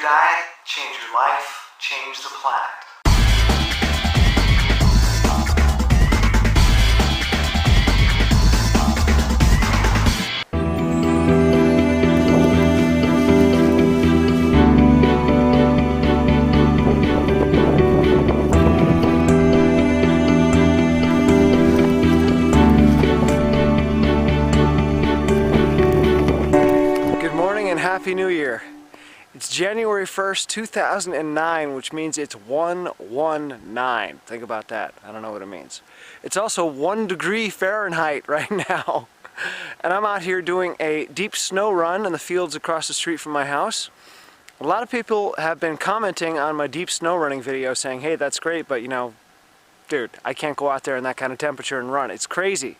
diet, change your life, change the planet. Happy New Year. It's January 1st, 2009, which means it's 119. Think about that. I don't know what it means. It's also 1 degree Fahrenheit right now. And I'm out here doing a deep snow run in the fields across the street from my house. A lot of people have been commenting on my deep snow running video saying, hey, that's great, but you know, dude, I can't go out there in that kind of temperature and run. It's crazy.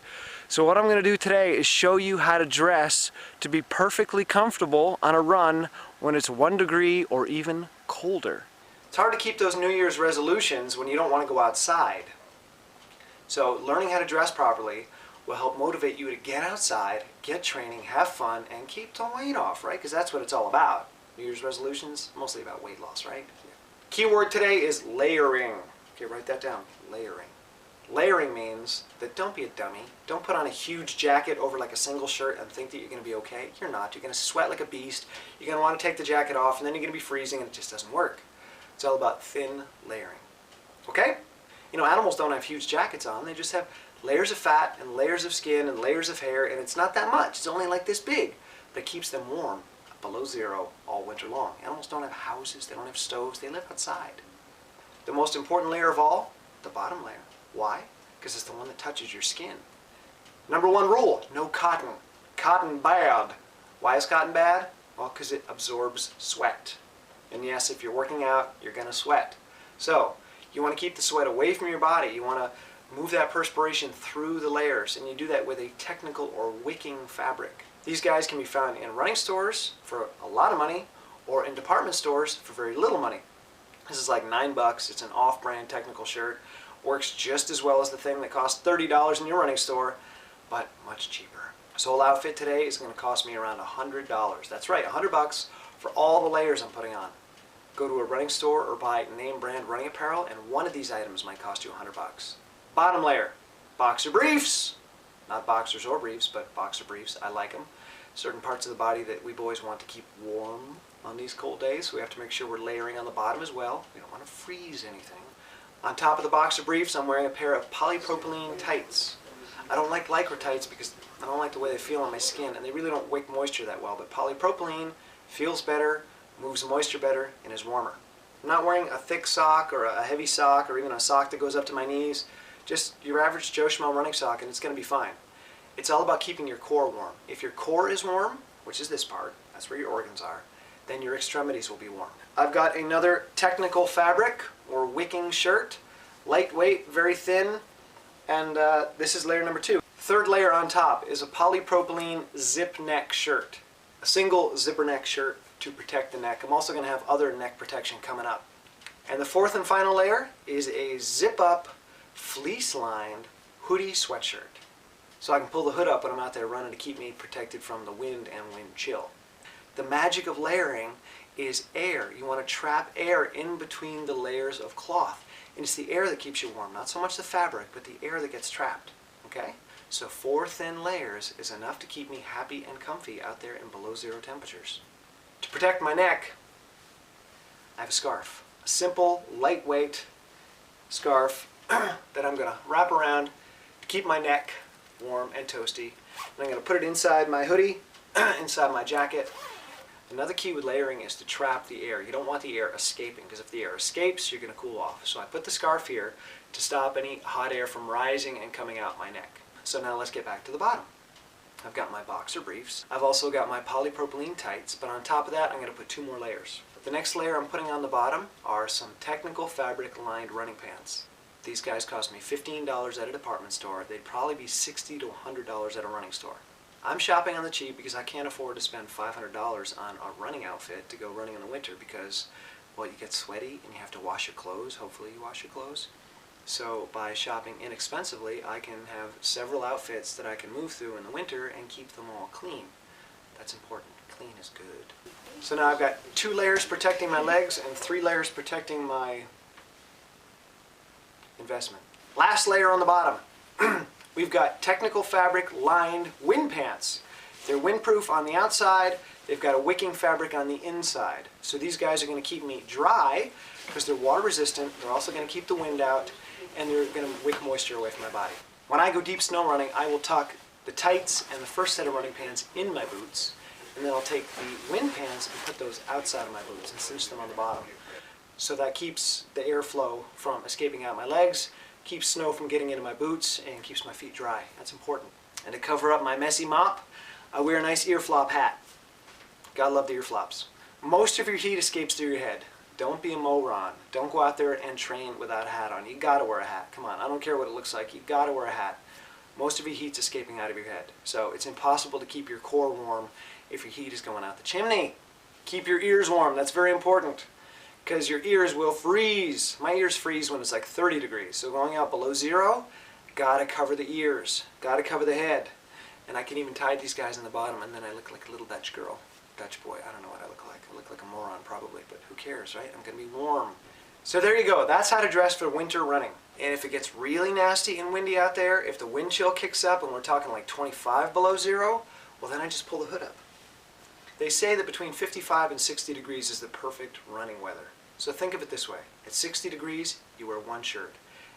So what I'm going to do today is show you how to dress to be perfectly comfortable on a run when it's 1 degree or even colder. It's hard to keep those New Year's resolutions when you don't want to go outside. So learning how to dress properly will help motivate you to get outside, get training, have fun, and keep the weight off, right? Because that's what it's all about. New Year's resolutions, mostly about weight loss, right? Keyword today is layering. Okay, write that down, layering. Layering means that don't be a dummy. Don't put on a huge jacket over like a single shirt and think that you're going to be okay. You're not. You're going to sweat like a beast. You're going to want to take the jacket off and then you're going to be freezing and it just doesn't work. It's all about thin layering. Okay? You know, animals don't have huge jackets on. They just have layers of fat and layers of skin and layers of hair, and it's not that much. It's only like this big. But it keeps them warm below zero all winter long. Animals don't have houses. They don't have stoves. They live outside. The most important layer of all, the bottom layer. Why? Because it's the one that touches your skin. Number 1 rule, no cotton. Cotton bad. Why is cotton bad? Well, because it absorbs sweat. And yes, if you're working out, you're going to sweat. So, you want to keep the sweat away from your body. You want to move that perspiration through the layers, and you do that with a technical or wicking fabric. These guys can be found in running stores for a lot of money, or in department stores for very little money. This is like $9. It's an off-brand technical shirt. Works just as well as the thing that costs $30 in your running store, but much cheaper. This whole outfit today is going to cost me around $100. That's right, $100 for all the layers I'm putting on. Go to a running store or buy name brand running apparel, and one of these items might cost you $100. Bottom layer, boxer briefs. Not boxers or briefs, but boxer briefs. I like them. Certain parts of the body that we boys want to keep warm on these cold days, so we have to make sure we're layering on the bottom as well. We don't want to freeze anything. On top of the boxer briefs, I'm wearing a pair of polypropylene tights. I don't like lycra tights because I don't like the way they feel on my skin, and they really don't wick moisture that well, but polypropylene feels better, moves the moisture better, and is warmer. I'm not wearing a thick sock or a heavy sock or even a sock that goes up to my knees. Just your average Joe Schmo running sock, and it's going to be fine. It's all about keeping your core warm. If your core is warm, which is this part, that's where your organs are, then your extremities will be warm. I've got another technical fabric or wicking shirt, lightweight, very thin, and this is layer number 2. Third layer on top is a polypropylene zip neck shirt, a single zipper neck shirt to protect the neck. I'm also going to have other neck protection coming up. And the fourth and final layer is a zip up, fleece lined hoodie sweatshirt. So I can pull the hood up when I'm out there running to keep me protected from the wind and wind chill. The magic of layering is air. You want to trap air in between the layers of cloth. And it's the air that keeps you warm, not so much the fabric, but the air that gets trapped. Okay? So 4 thin layers is enough to keep me happy and comfy out there in below zero temperatures. To protect my neck, I have a scarf. A simple, lightweight scarf that I'm going to wrap around to keep my neck warm and toasty. And I'm going to put it inside my hoodie, inside my jacket. Another key with layering is to trap the air. You don't want the air escaping, because if the air escapes, you're going to cool off. So I put the scarf here to stop any hot air from rising and coming out my neck. So now let's get back to the bottom. I've got my boxer briefs. I've also got my polypropylene tights, but on top of that, I'm going to put 2 more layers. The next layer I'm putting on the bottom are some technical fabric lined running pants. These guys cost me $15 at a department store. They'd probably be $60 to $100 at a running store. I'm shopping on the cheap because I can't afford to spend $500 on a running outfit to go running in the winter because, well, you get sweaty and you have to wash your clothes. Hopefully you wash your clothes. So by shopping inexpensively, I can have several outfits that I can move through in the winter and keep them all clean. That's important. Clean is good. So now I've got 2 layers protecting my legs and 3 layers protecting my investment. Last layer on the bottom. We've got technical fabric lined wind pants. They're windproof on the outside. They've got a wicking fabric on the inside. So these guys are going to keep me dry because they're water resistant. They're also going to keep the wind out, and they're going to wick moisture away from my body. When I go deep snow running, I will tuck the tights and the first set of running pants in my boots, and then I'll take the wind pants and put those outside of my boots and cinch them on the bottom. So that keeps the airflow from escaping out my legs, keeps snow from getting into my boots, and keeps my feet dry. That's important. And to cover up my messy mop, I wear a nice ear flop hat. Gotta love the ear flops. Most of your heat escapes through your head. Don't be a moron. Don't go out there and train without a hat on. You gotta wear a hat. Come on, I don't care what it looks like. You gotta wear a hat. Most of your heat's escaping out of your head. So it's impossible to keep your core warm if your heat is going out the chimney. Keep your ears warm. That's very important, because your ears will freeze. My ears freeze when it's like 30 degrees. So going out below 0, gotta cover the ears. Gotta cover the head. And I can even tie these guys in the bottom, and then I look like a little Dutch girl. Dutch boy. I don't know what I look like. I look like a moron probably, but who cares, right? I'm going to be warm. So there you go. That's how to dress for winter running. And if it gets really nasty and windy out there, if the wind chill kicks up and we're talking like 25 below 0, well then I just pull the hood up. They say that between 55 and 60 degrees is the perfect running weather. So think of it this way. At 60 degrees, you wear 1 shirt.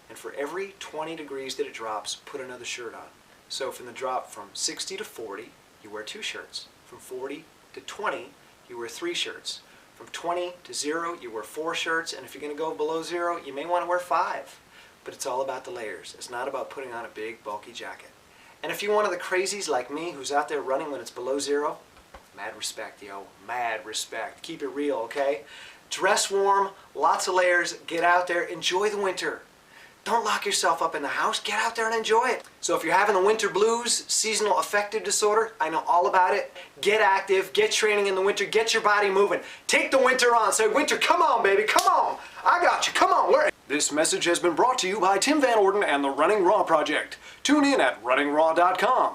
And for every 20 degrees that it drops, put another shirt on. So from the drop from 60 to 40, you wear 2 shirts. From 40 to 20, you wear 3 shirts. From 20 to 0, you wear 4 shirts. And if you're going to go below 0, you may want to wear 5. But it's all about the layers. It's not about putting on a big, bulky jacket. And if you're one of the crazies like me who's out there running when it's below 0, mad respect, yo. Mad respect. Keep it real, okay? Dress warm, lots of layers, get out there, enjoy the winter. Don't lock yourself up in the house, get out there and enjoy it. So if you're having the winter blues, seasonal affective disorder, I know all about it. Get active, get training in the winter, get your body moving. Take the winter on, say, winter, come on baby, come on. I got you, come on. This message has been brought to you by Tim Van Orden and the Running Raw Project. Tune in at runningraw.com.